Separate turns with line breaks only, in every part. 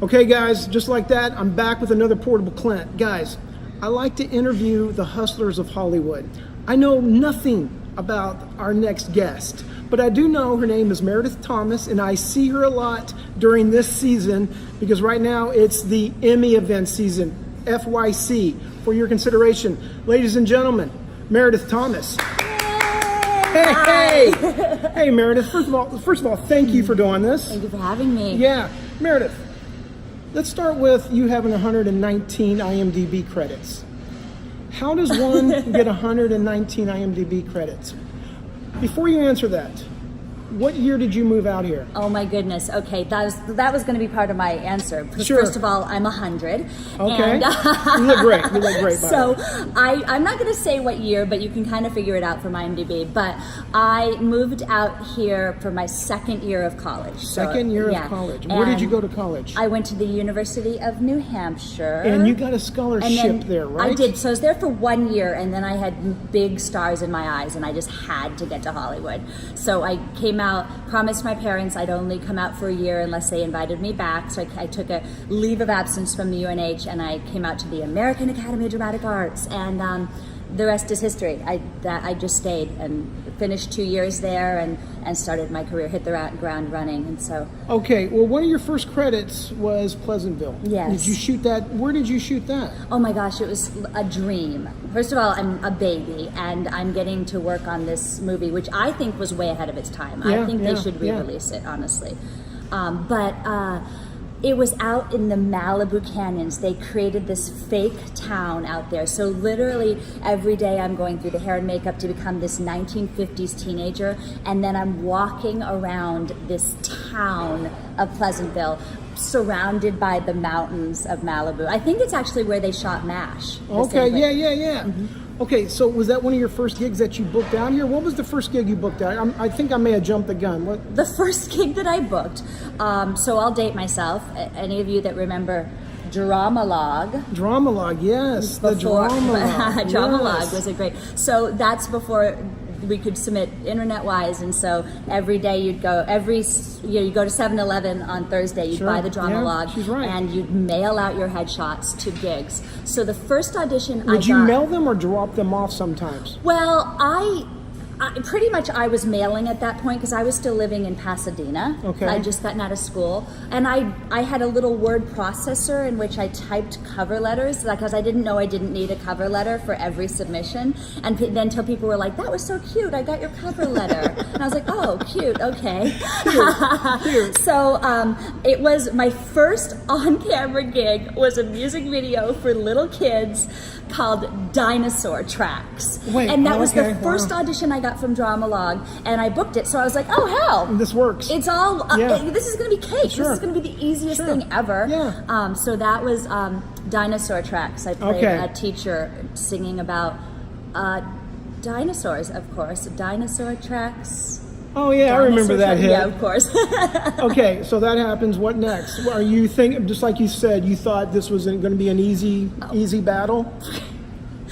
Okay guys, just like that, I'm back with another Portable Clint. Guys, I like to interview the hustlers of Hollywood. I know nothing about our next guest, but I do know her name is Meredith Thomas, and I see her a lot during this season because right now it's the Emmy event season, FYC. For your consideration, ladies and gentlemen, Meredith Thomas. Hey, hey, Meredith. First of all, thank you for doing this.
Thank you for having me.
Yeah, Meredith. Let's start with you having 119 IMDb credits. How does one get 119 IMDb credits? Before you answer that, what year did you move out here?
Oh my goodness. Okay, that was going to be part of my answer. Because
Sure.
First of all, I'm 100.
Okay.
And,
You look great. You look great.
So I'm not going to say what year, but you can kind of figure it out from IMDb. But I moved out here for my second year of college.
Second year of college. Where did you go to college?
I went to the University of New Hampshire.
And you got a scholarship there, right?
I did. So I was there for 1 year, and then I had big stars in my eyes, and I just had to get to Hollywood. So I came out, promised my parents I'd only come out for a year unless they invited me back. So I took a leave of absence from the UNH, and I came out to the American Academy of Dramatic Arts, and the rest is history. I just stayed and finished 2 years there and started my career, hit the ground running. And so
Okay, well, one of your first credits was Pleasantville.
Yes.
Did you shoot that? Where did you shoot that?
oh my gosh, it was a dream. First of all, I'm a baby, and I'm getting to work on this movie, which I think was way ahead of its time. I think they should re-release it, honestly. It was out in the Malibu canyons. They created this fake town out there. So literally every day I'm going through the hair and makeup to become this 1950s teenager, and then I'm walking around this town of Pleasantville, surrounded by the mountains of Malibu. I think it's actually where they shot MASH.
Okay, yeah. Okay, so was that one of your first gigs that you booked out here? What was the first gig you booked out? I think I may have jumped the gun. What?
The first gig that I booked, so I'll date myself. Any of you that remember Dramalog?
Dramalog, yes. The Dramalog.
Dramalog
Yes.
was a great. So that's before we could submit internet-wise, and so every day you'd go. You go to 7-Eleven on Thursday. You'd
Sure.
buy the
Yeah,
Dramalog,
she's right.
and you'd mail out your headshots to gigs. So the first audition
Would
I
you
got,
mail them or drop them off sometimes?
Well, I pretty much I was mailing at that point because I was still living in Pasadena.
Okay.
I'd just gotten out of school, and I had a little word processor in which I typed cover letters because I didn't know I didn't need a cover letter for every submission. And then until people were like, "That was so cute! I got your cover letter," and I was like, "Oh, cute, okay."
Cute.
So it was my first on-camera gig. Was a music video for little kids called Dinosaur Tracks.
Wait,
and that was
okay,
the first
wow.
audition I got from Dramalog, and I booked it. So I was like, "Oh hell,
This works.
it's all.
Yeah.
This is going to be cake.
Sure.
This is going to be the easiest
Sure.
thing ever."
Yeah.
So that was Dinosaur Tracks. I played
Okay.
a teacher singing about dinosaurs, of course. Dinosaur Tracks.
Oh yeah, I remember that hit.
Yeah, of course.
Okay, so that happens. What next? Are you thinking, just like you said, you thought this was going to be an easy battle?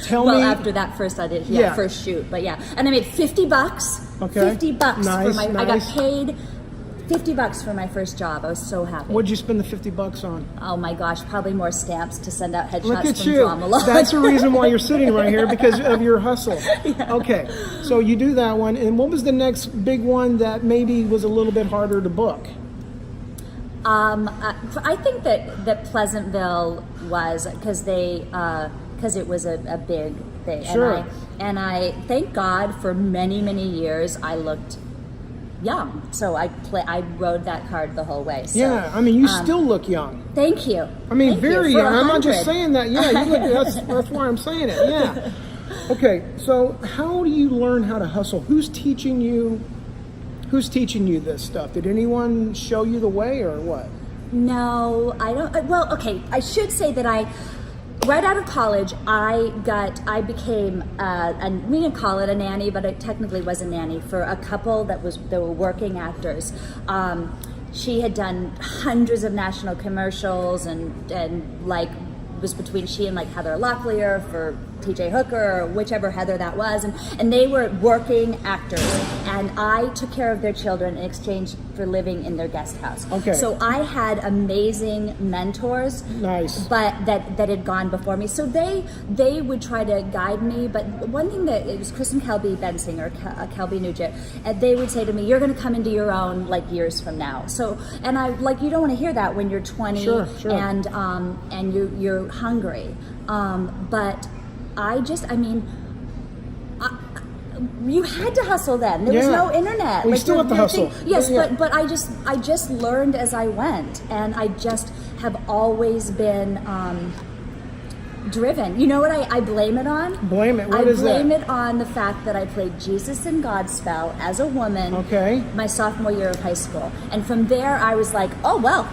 Tell
Well,
me.
after that first I did,
Yeah.
first shoot, but yeah, and I made $50.
Okay.
$50
Nice,
for my. I got
nice.
paid $50 for my first job. I was so happy.
What'd you spend the $50 on?
Oh my gosh, probably more stamps to send out headshots
Look at
from
you.
Dramalog.
That's the reason why you're sitting right here, because of your hustle. Okay, so you do that one, and what was the next big one that maybe was a little bit harder to book?
I think that Pleasantville was because it was a big thing.
Sure.
And I thank God for many years I looked young, so I rode that card the whole way. So,
Yeah, I mean, you still look young.
Thank you.
I mean,
Thank you
very
for
young. I'm not just
100.
saying that. Yeah, you look. That's why I'm saying it. Yeah. Okay, so how do you learn how to hustle? Who's teaching you? Who's teaching you this stuff? Did anyone show you the way, or what?
No, I don't. Well, okay, I should say that right out of college, I became, we didn't call it a nanny, but it technically was a nanny for a couple that were working actors. She had done hundreds of national commercials and like was between she and like Heather Locklear for TJ Hooker or whichever Heather that was, and they were working actors, and I took care of their children in exchange for living in their guest house.
Okay.
So I had amazing mentors.
Nice.
But that had gone before me. So they would try to guide me. But one thing that it was Chris and Kelby Bensinger, Kelby Nugent, and they would say to me, "You're going to come into your own like years from now." So, and I like, you don't want to hear that when you're 20
Sure.
and you're hungry. But you had to hustle then. There was no internet.
We still have to hustle.
Yes, but I just learned as I went, and I just have always been driven. You know what I blame it on?
Blame it. What is that?
I blame it on the fact that I played Jesus in Godspell as a woman.
Okay.
My sophomore year of high school, and from there I was like, oh well.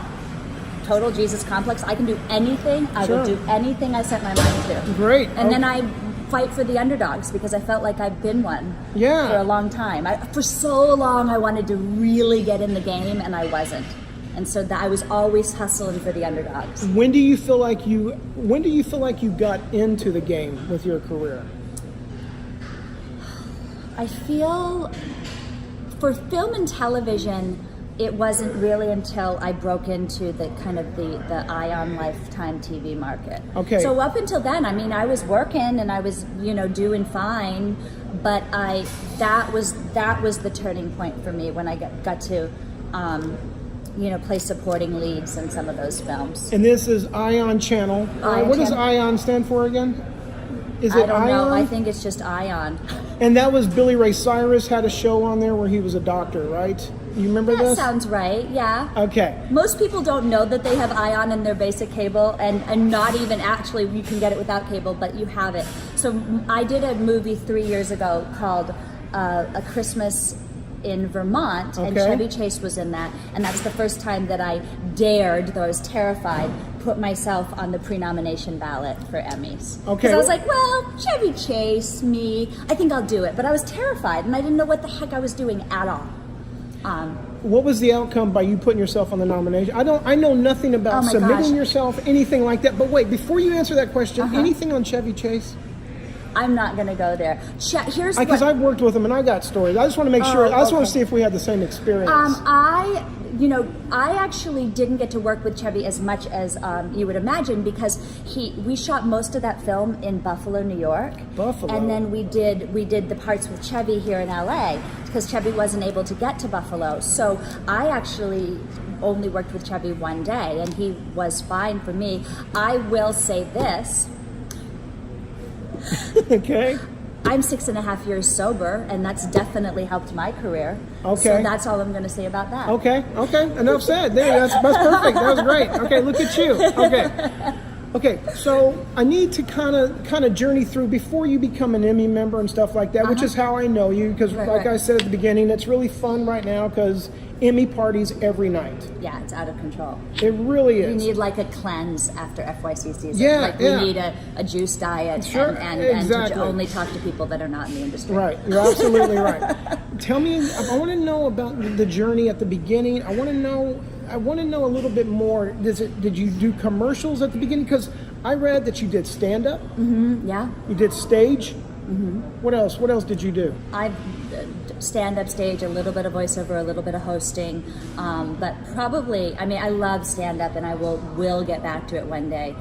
Total Jesus complex. I can do anything. I will do anything I set my mind to.
Great.
And then I fight for the underdogs because I felt like I've been one for a long time. For so long, I wanted to really get in the game, and I wasn't. And so I was always hustling for the underdogs.
When do you feel like you got into the game with your career?
I feel for film and television, it wasn't really until I broke into the kind of the Ion Lifetime TV market.
Okay.
So up until then, I mean, I was working and I was, doing fine, but that was the turning point for me when I got to, play supporting leads in some of those films.
And this is Ion Channel. What does Ion stand for again? Is it
I don't
Ion?
know. I think it's just Ion.
And that was Billy Ray Cyrus had a show on there where he was a doctor, right? You remember this?
That sounds right, yeah.
Okay.
Most people don't know that they have Ion in their basic cable, and not even actually, you can get it without cable, but you have it. So I did a movie 3 years ago called A Christmas in Vermont, and Chevy Chase was in that, and that's the first time that I dared, though I was terrified, put myself on the pre-nomination ballot for Emmys.
Okay.
Because I was like, well, Chevy Chase, me, I think I'll do it. But I was terrified, and I didn't know what the heck I was doing at all.
What was the outcome by you putting yourself on the nomination? I know nothing about submitting yourself, anything like that. But wait, before you answer that question, anything on Chevy Chase?
I'm not going to go there. Here's
because I've worked with him and I got stories. I just want to make sure. I just want to see if we had the same experience.
I actually didn't get to work with Chevy as much as you would imagine because we shot most of that film in Buffalo, New York.
Buffalo.
And then we did the parts with Chevy here in LA because Chevy wasn't able to get to Buffalo. So I actually only worked with Chevy one day, and he was fine for me. I will say this.
Okay.
I'm 6.5 years sober, and that's definitely helped my career.
Okay.
So that's all I'm going to say about that.
Okay. Enough said. There, that's perfect. That was great. Okay, look at you. Okay. So I need to kind of journey through before you become an Emmy member and stuff like that, which is how I know you. Because like I said at the beginning, it's really fun right now because Emmy parties every night.
Yeah, it's out of control.
It really is.
We need like a cleanse after FYC season.
Yeah,
we need a juice diet and to only talk to people that are not in the industry.
Right, you're absolutely right. Tell me, I want to know about the journey at the beginning. I want to know a little bit more. Did you do commercials at the beginning? Because I read that you did stand-up. Mm-hmm,
yeah.
You did stage. Mm-hmm. What else? What else did you do?
I've stand-up stage, a little bit of voiceover, a little bit of hosting, but probably, I love stand-up, and I will get back to it one day.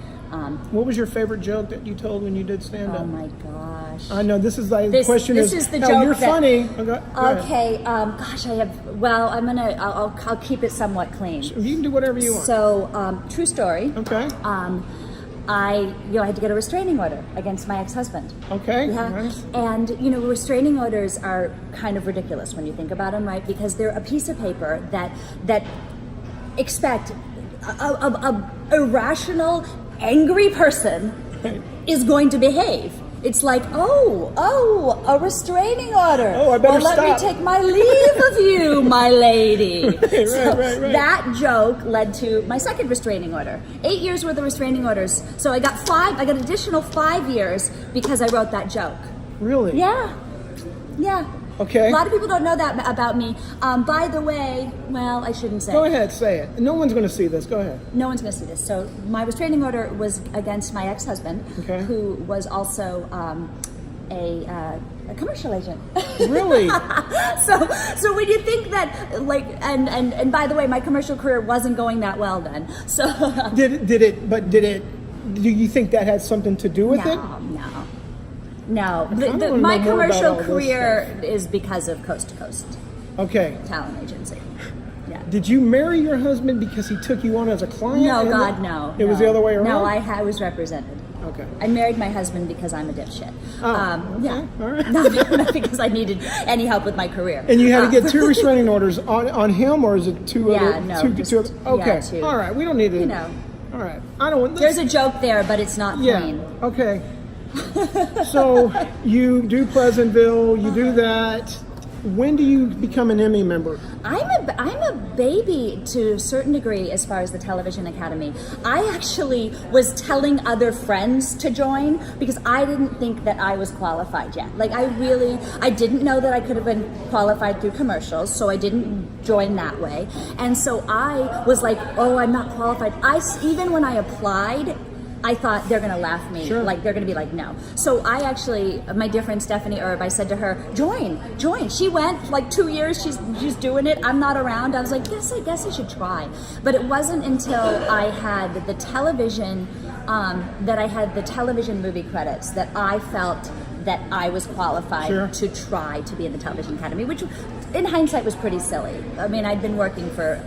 What was your favorite joke that you told when you did stand-up?
Oh my gosh!
I know this is the question.
This is the joke.
You're funny.
Okay. Gosh, I have. Well, I'll keep it somewhat clean.
You can do whatever you want.
So, true story.
Okay.
I had to get a restraining order against my ex-husband.
Okay.
Yeah.
Nice.
And restraining orders are kind of ridiculous when you think about them, right? Because they're a piece of paper that expect a irrational, angry person is going going to behave. It's like, a restraining order.
Oh, I better
stop. Let me take my leave of you, my lady.
Right.
That joke led to my second restraining order. 8 years worth of restraining orders. So I got additional 5 years because I wrote that joke.
Really?
Yeah.
Okay.
A lot of people don't know that about me. By the way, well, I shouldn't say.
Go ahead, say it. No one's going to see this. Go ahead.
No one's going to see this. So my restraining order was against my ex-husband, who was also a a commercial agent.
Really?
So when you think that, like, and by the way, my commercial career wasn't going that well then. So
do you think that had something to do with it?
No. My commercial career is because of Coast to Coast.
Okay.
Talent agency. Yeah.
Did you marry your husband because he took you on as a client?
No, God, no.
It was the other way around?
No, I was represented.
Okay.
I married my husband because I'm a dipshit.
Okay.
Yeah.
All right.
Not because I needed any help with my career.
And you had to get 2 restraining orders on him, or is it 2 other?
Yeah, no.
Okay.
Yeah, 2.
All right. We don't need to.
You know.
All right. I don't want.
There's a joke there, but it's not clean.
Okay. So you do Pleasantville. You do that. When do you become an Emmy member?
I'm a baby to a certain degree as far as the Television Academy. I actually was telling other friends to join because I didn't think that I was qualified yet. Like I didn't know that I could have been qualified through commercials, so I didn't join that way. And so I was like, oh, I'm not qualified. Even when I applied, I thought they're going to laugh me.
Sure.
Like they're going to be like, no. So I actually, my dear friend Stephanie Erb, I said to her, join. She went like 2 years. She's doing it. I'm not around. I was like, yes, I guess I should try. But it wasn't until I had the television, movie credits that I felt that I was qualified to try to be in the Television Academy, which in hindsight was pretty silly. I mean, I'd been working for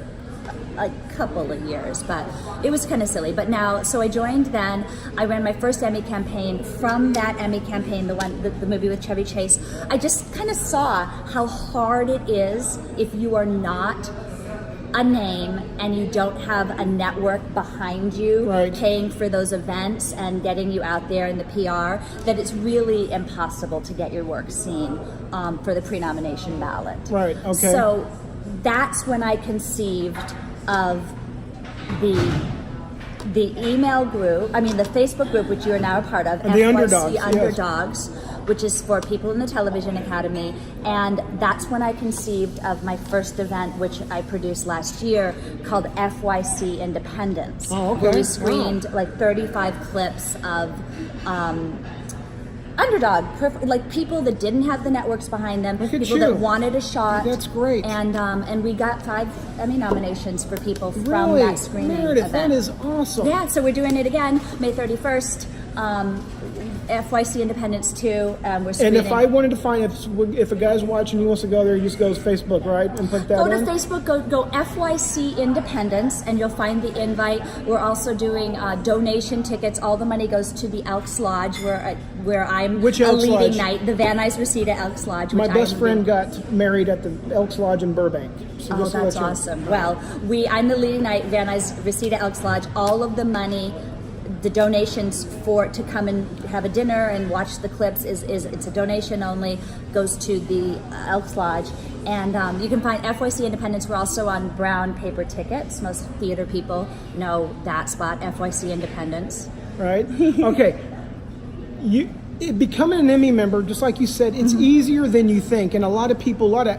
a couple of years, but it was kind of silly. But now, so I joined then. I ran my first Emmy campaign. From that Emmy campaign, the movie with Chevy Chase, I just kind of saw how hard it is if you are not a name and you don't have a network behind you paying for those events and getting you out there in the PR, that it's really impossible to get your work seen for the pre-nomination ballot.
Right, okay.
So that's when I conceived of the email group, the Facebook group, which you are now a part of,
and the
FYC
Underdogs,
which is for people in the Television Academy. And that's when I conceived of my first event, which I produced last year, called FYC Independence.
Oh, okay.
Where we screened like 35 clips of underdog, like people that didn't have the networks behind them, people that wanted a shot.
That's great.
And we got 5 Emmy nominations for people from that screening
Meredith,
event.
that is awesome.
Yeah, so we're doing it again, May 31st. FYC Independence 2. We're screening.
And if I wanted to find if a guy's watching, he wants to go there, he just goes Facebook, right, and put that.
Go to Facebook, go FYC Independence, and you'll find the invite. We're also doing donation tickets. All the money goes to the Elks Lodge, where I'm
Which
a
Elks
leading
Lodge?
night. The Van Nuys Reseda Elks Lodge.
My best friend got married at the Elks Lodge in Burbank. So
that's awesome. Well, I'm the leading night. Van Nuys Reseda Elks Lodge. All of the money, the donations to come and have a dinner and watch the clips is it's a donation only, goes to the Elks Lodge. And you can find FYC Independence. We're also on brown paper tickets. Most theater people know that spot, FYC Independence.
Right. Okay. Becoming an Emmy member, just like you said, it's easier than you think. And a lot of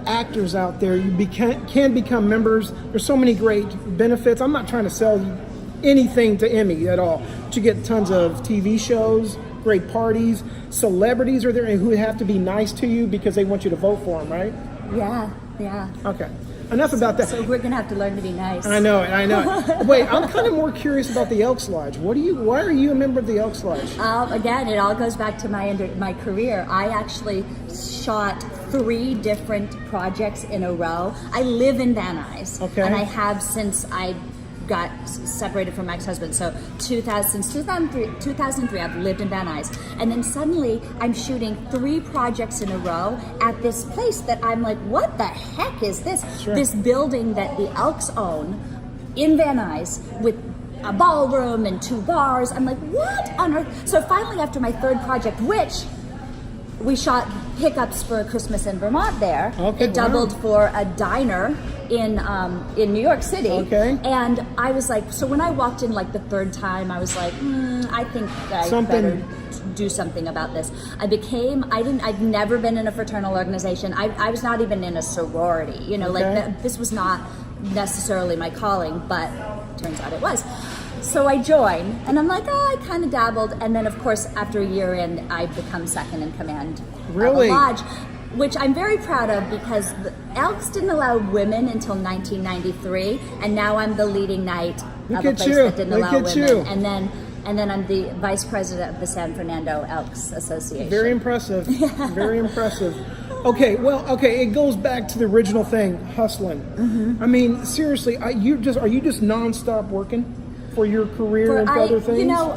actors out there, can become members. There's so many great benefits. I'm not trying to sell you anything to Emmy at all. But you get tons of TV shows, great parties, celebrities are there who have to be nice to you because they want you to vote for them, right?
Yeah.
Okay. Enough about that.
So we're gonna have to learn to be nice.
I know it. Wait, I'm kind of more curious about the Elks Lodge. Why are you a member of the Elks Lodge?
Again, it all goes back to my career. I actually shot 3 different projects in a row. I live in Van Nuys, and I have since I got separated from my ex-husband. So since 2003, I've lived in Van Nuys. And then suddenly I'm shooting 3 projects in a row at this place that I'm like, what the heck is this?
Sure.
This building that the Elks own in Van Nuys with a ballroom and 2 bars. I'm like, what on earth? So finally, after my 3rd project, which we shot pickups for a Christmas in Vermont there.
Okay,
it doubled for a diner in New York City.
Okay.
And I was like, so when I walked in like the 3rd time, I was like, I think I better do something about this. I'd never been in a fraternal organization. I was not even in a sorority, this was not necessarily my calling, but turns out it was. So I join, and I'm like, oh, I kind of dabbled. And then, of course, after a year in, I become second in command
Really?
of a lodge, which I'm very proud of because the Elks didn't allow women until 1993, and now I'm the leading knight of a place that didn't allow women. And then I'm the vice president of the San Fernando Elks Association.
Very impressive. Very impressive. Okay, it goes back to the original thing, hustling.
Mm-hmm.
I mean, seriously, are you just nonstop working for your career and for other things?
You know,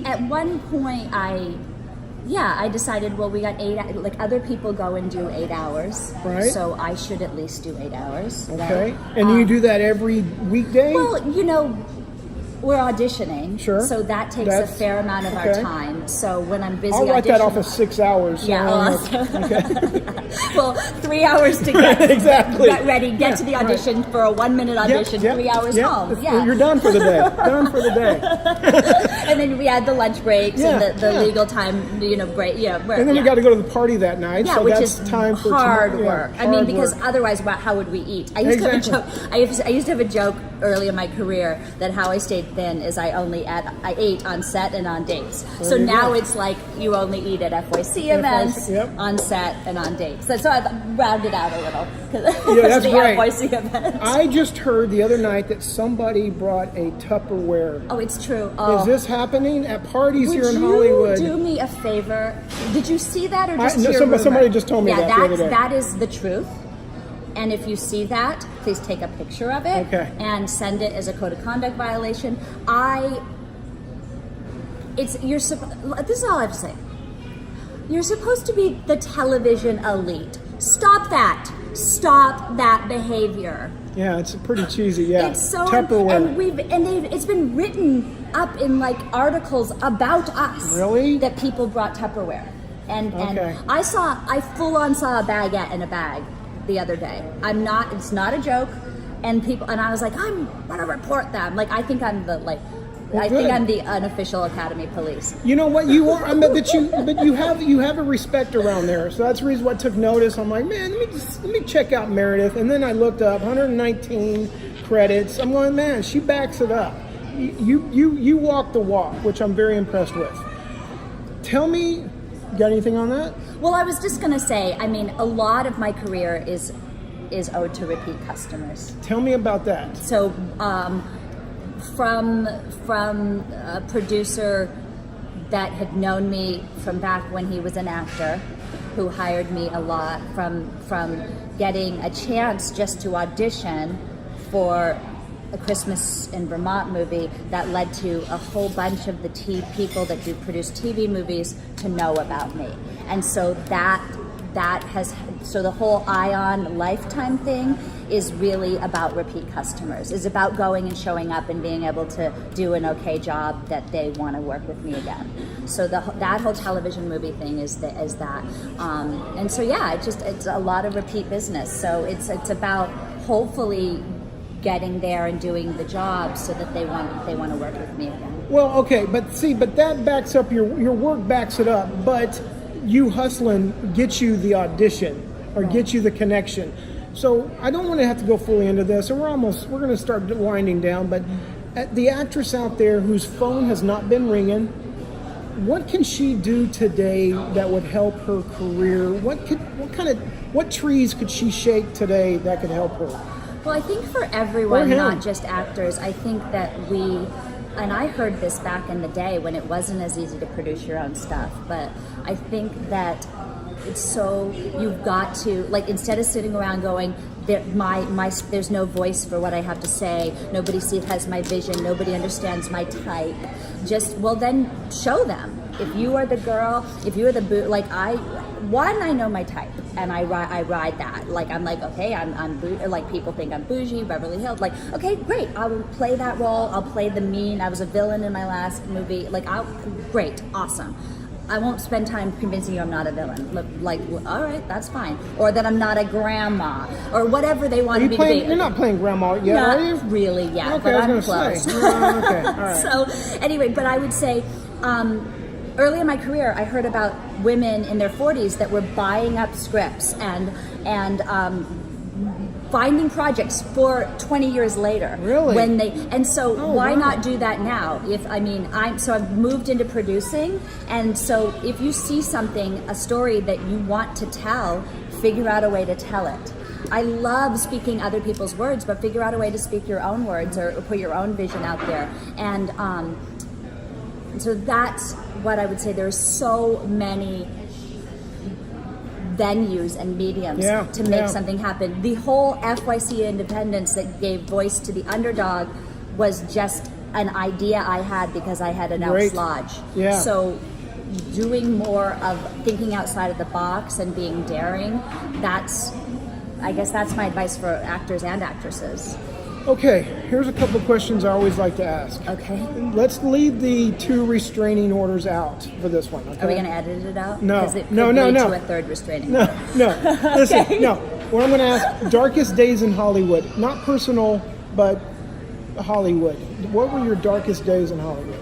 at one point I decided, well, we got 8, like other people go and do 8 hours.
Right.
So I should at least do 8 hours.
Okay.
Right?
And you do that every weekday?
Well, you know, we're auditioning.
Sure.
So that takes a fair amount of our time. So when I'm busy
I'll write that off as 6 hours. So
yeah.
Okay.
Well, 3 hours to get
exactly.
Get ready, get to the audition for a 1-minute audition, 3 hours home. Yeah.
You're done for the day. Done for the day.
And then we add the lunch breaks and the legal time, you know, break. Yeah.
And then we got to go to the party that night.
Yeah,
so
which
that's
is
time for
hard work. I mean, because
work.
otherwise, how would we eat? I used to have a joke. I used to have a joke early in my career that how I stayed thin is I ate on set and on dates. So now it's like you only eat at FYC events, on set and on dates. So I rounded out a little.
Yeah, that's
the
great.
FYC events.
I just heard the other night that somebody brought a Tupperware.
Oh, it's true. Oh.
Is this happening at parties
Would
here in Hollywood?
you do me a favor? Did you see that or just hear
somebody just told me that the other day.
That is the truth. And if you see that, please take a picture of it and send it as a code of conduct violation. This is all I have to say. You're supposed to be the television elite. Stop that. Stop that behavior.
Yeah, it's pretty cheesy. Yeah,
it's so
Tupperware.
It's been written up in like articles about us.
Really?
That people brought Tupperware, and I full on saw a baguette in a bag the other day. It's not a joke, and I was like, I'm gonna report them. Like I think I'm the I'm the unofficial Academy police.
You know what you are, but you have a respect around there. So that's the reason why I took notice. I'm like, man, let me check out Meredith, and then I looked up 119 credits. I'm going, man, she backs it up. You walk the walk, which I'm very impressed with. Tell me, got anything on that?
Well, I was just gonna say, I mean, a lot of my career is owed to repeat customers.
Tell me about that.
So. From a producer that had known me from back when he was an actor, who hired me a lot, from getting a chance just to audition for a Christmas in Vermont movie that led to a whole bunch of the people that do produce TV movies to know about me. And so so the whole Ion Lifetime thing is really about repeat customers, is about going and showing up and being able to do an okay job that they want to work with me again. So that whole television movie thing is that. And so yeah, it's a lot of repeat business. So it's about hopefully getting there and doing the job so that they want to work with me again.
Well, okay, but that backs up your work backs it up, but you hustling gets you the audition or gets you the connection. So I don't want to have to go fully into this, and we're going to start winding down, but the actress out there whose phone has not been ringing, what can she do today that would help her career? What trees could she shake today that could help her?
Well, I think for everyone, not just actors, I think that and I heard this back in the day when it wasn't as easy to produce your own stuff, but I think that you've got to, like, instead of sitting around going, there's no voice for what I have to say, nobody has my vision, nobody understands my type, then show them. If you are the girl, if you are the I know my type, and I ride that. Like, I'm like, okay, I'm like, people think I'm bougie, Beverly Hills. Like, okay, great, I will play that role. I'll play the mean. I was a villain in my last movie. Like, great, awesome. I won't spend time convincing you I'm not a villain. Like, all right, that's fine. Or that I'm not a grandma, or whatever they want me to be.
You're not playing grandma yet,
not
are you?
Really yet,
okay,
but
I
I'm
was
close.
Say. Okay, all right.
So anyway, but I would say, early in my career, I heard about women in their 40s that were buying up scripts and finding projects for 20 years later.
Really?
And so why
wow.
not do that now? I've moved into producing, and so if you see something, a story that you want to tell, figure out a way to tell it. I love speaking other people's words, but figure out a way to speak your own words or put your own vision out there. And so that's what I would say. There's so many venues and mediums to make something happen. The whole FYC Independence that gave voice to the underdog was just an idea I had because I had an Elks Lodge.
Yeah.
So doing more of thinking outside of the box and being daring, I guess that's my advice for actors and actresses.
Okay, here's a couple of questions I always like to ask.
Okay.
Let's leave the 2 restraining orders out for this one. Okay?
Are we going to edit it out?
No.
Because it could
No.
lead to a 3rd restraining.
No. Listen,
Okay.
no. What I'm going to ask, darkest days in Hollywood. Not personal, but Hollywood. What were your darkest days in Hollywood?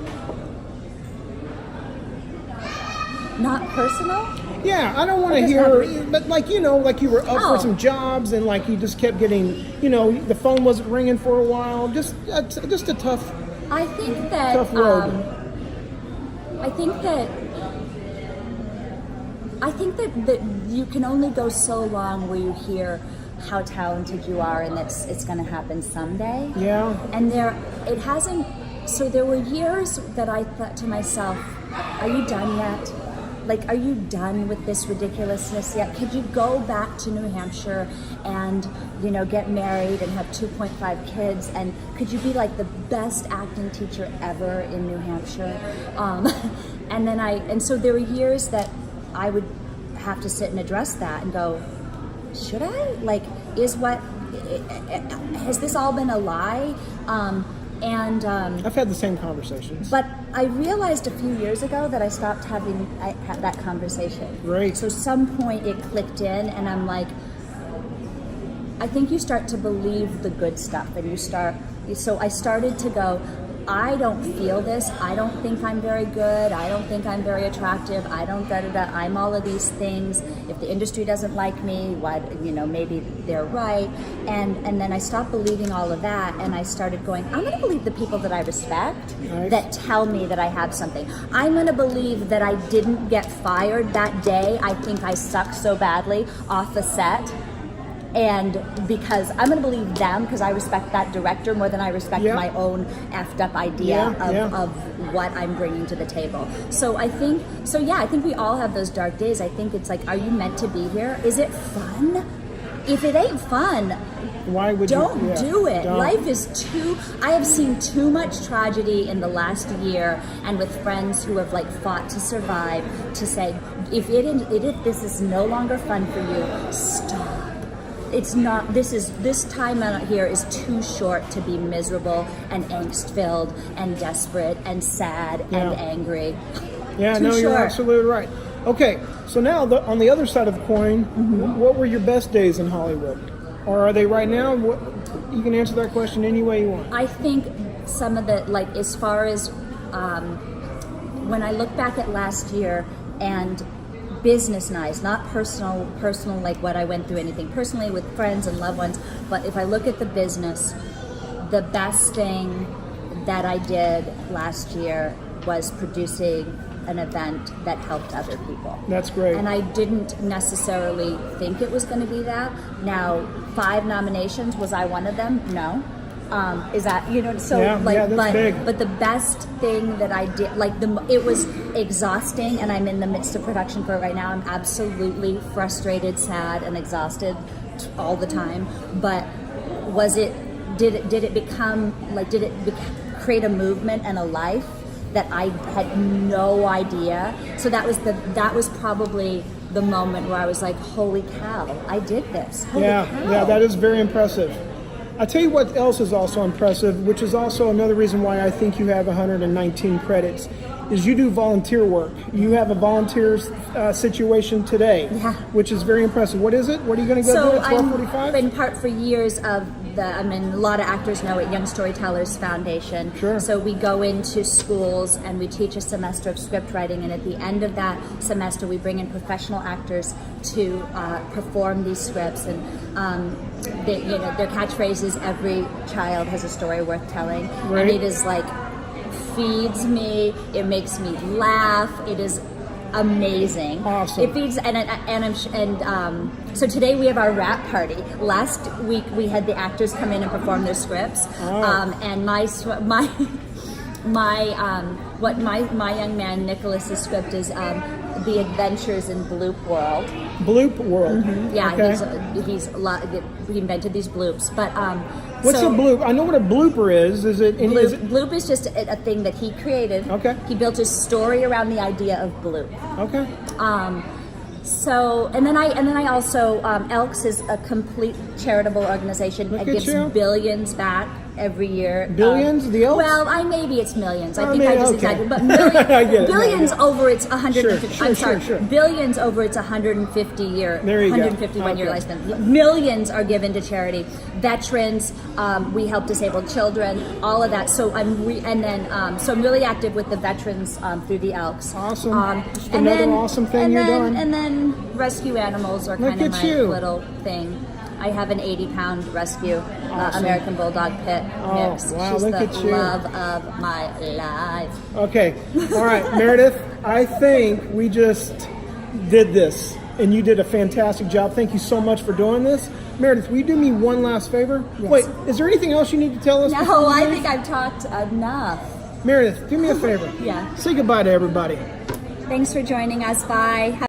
Not personal?
Yeah, I don't want to
What does
hear,
that mean?
but like you were up
Oh.
for some jobs and like you just kept getting, the phone wasn't ringing for a while. Just a tough.
I think that
Tough road.
I think that you can only go so long where you hear how talented you are and that it's going to happen someday.
Yeah.
And it hasn't. So there were years that I thought to myself, "Are you done yet? Like, are you done with this ridiculousness yet? Could you go back to New Hampshire and, get married and have 2.5 kids? And could you be like the best acting teacher ever in New Hampshire?" And so there were years that I would have to sit and address that and go, should I? Like, has this all been a lie?
I've had the same conversations.
But I realized a few years ago that I stopped having that conversation.
Great.
So some point it clicked in, and I'm like, I think you start to believe the good stuff, and so I started to go, I don't feel this. I don't think I'm very good. I don't think I'm very attractive. I don't da-da-da. I'm all of these things. If the industry doesn't like me, maybe they're right. And then I stopped believing all of that, and I started going, I'm going to believe the people that I respect that tell me that I have something. I'm going to believe that I didn't get fired that day. I think I sucked so badly off the set. And because I'm going to believe them, because I respect that director more than I respect my own effed up idea of what I'm bringing to the table. So I think we all have those dark days. I think it's like, are you meant to be here? Is it fun? If it ain't fun,
why would
don't
you
do it.
Don't.
Life is I have seen too much tragedy in the last year, and with friends who have fought to survive, to say, if this is no longer fun for you, stop. It's not. This time out here is too short to be miserable and angst-filled and desperate and sad and angry.
Yeah,
Too
no, you're
short.
absolutely right. Okay, so now on the other side of the coin, what were your best days in Hollywood? Or are they right now? You can answer that question any way you want.
I think some of the, as far as when I look back at last year and business-wise, not personal like what I went through, anything personally with friends and loved ones, but if I look at the business, the best thing that I did last year was producing an event that helped other people.
That's great.
And I didn't necessarily think it was going to be that. Now, 5 nominations, was I one of them? No. Is that, so
that's big.
But the best thing that I did, it was exhausting, and I'm in the midst of production for it right now. I'm absolutely frustrated, sad, and exhausted all the time. But did it create a movement and a life that I had no idea? So that was probably the moment where I was like, holy cow, I did this. Holy cow.
Yeah, that is very impressive. I tell you what else is also impressive, which is also another reason why I think you have 119 credits, is you do volunteer work. You have a volunteer situation today, which is very impressive. What is it? What are you going to go do at 12:45?
I've been part for years of a lot of actors know it, Young Storytellers Foundation.
Sure.
So we go into schools and we teach a semester of script writing, and at the end of that semester, we bring in professional actors to perform these scripts. And their catchphrase is "Every child has a story worth telling,"
Right.
and it is like feeds me. It makes me laugh. It is amazing.
Awesome.
It feeds, so today we have our wrap party. Last week we had the actors come in and perform their scripts, and my young man Nicholas's script is The Adventures in Bloop World.
Bloop World.
Mm-hmm. Yeah,
Okay.
he invented these bloops, but
What's a bloop? I know what a blooper is. Is it?
Bloop is just a thing that he created.
Okay.
He built a story around the idea of bloop.
Okay.
So, and then I also, Elks is a complete charitable organization.
Look
It
at
gives
you.
billions back every year.
Billions? The Elks?
Well, maybe it's millions. I
okay.
exaggerated, but
I get it.
billions over its 150.
Sure,
I'm sorry,
sure.
billions over its 150 year,
There you go.
151 year
Okay.
lifespan. Millions are given to charity. Veterans, we help disabled children, all of that. So I'm really active with the veterans through the Elks.
Awesome. Just another awesome thing you're doing.
And then rescue animals are
Look
kind of
at
my
you.
little thing. I have an 80-pound rescue
Awesome.
American Bulldog pit.
Oh,
Nix.
wow,
She's
look
the
at you.
love of my life.
Okay. All right, Meredith, I think we just did this, and you did a fantastic job. Thank you so much for doing this. Meredith, will you do me one last favor?
Yes.
Wait, is there anything else you need to tell us? before
No,
we
I
leave?
think I've talked enough.
Meredith, do me a favor.
Yeah.
Say goodbye to everybody.
Thanks for joining us. Bye.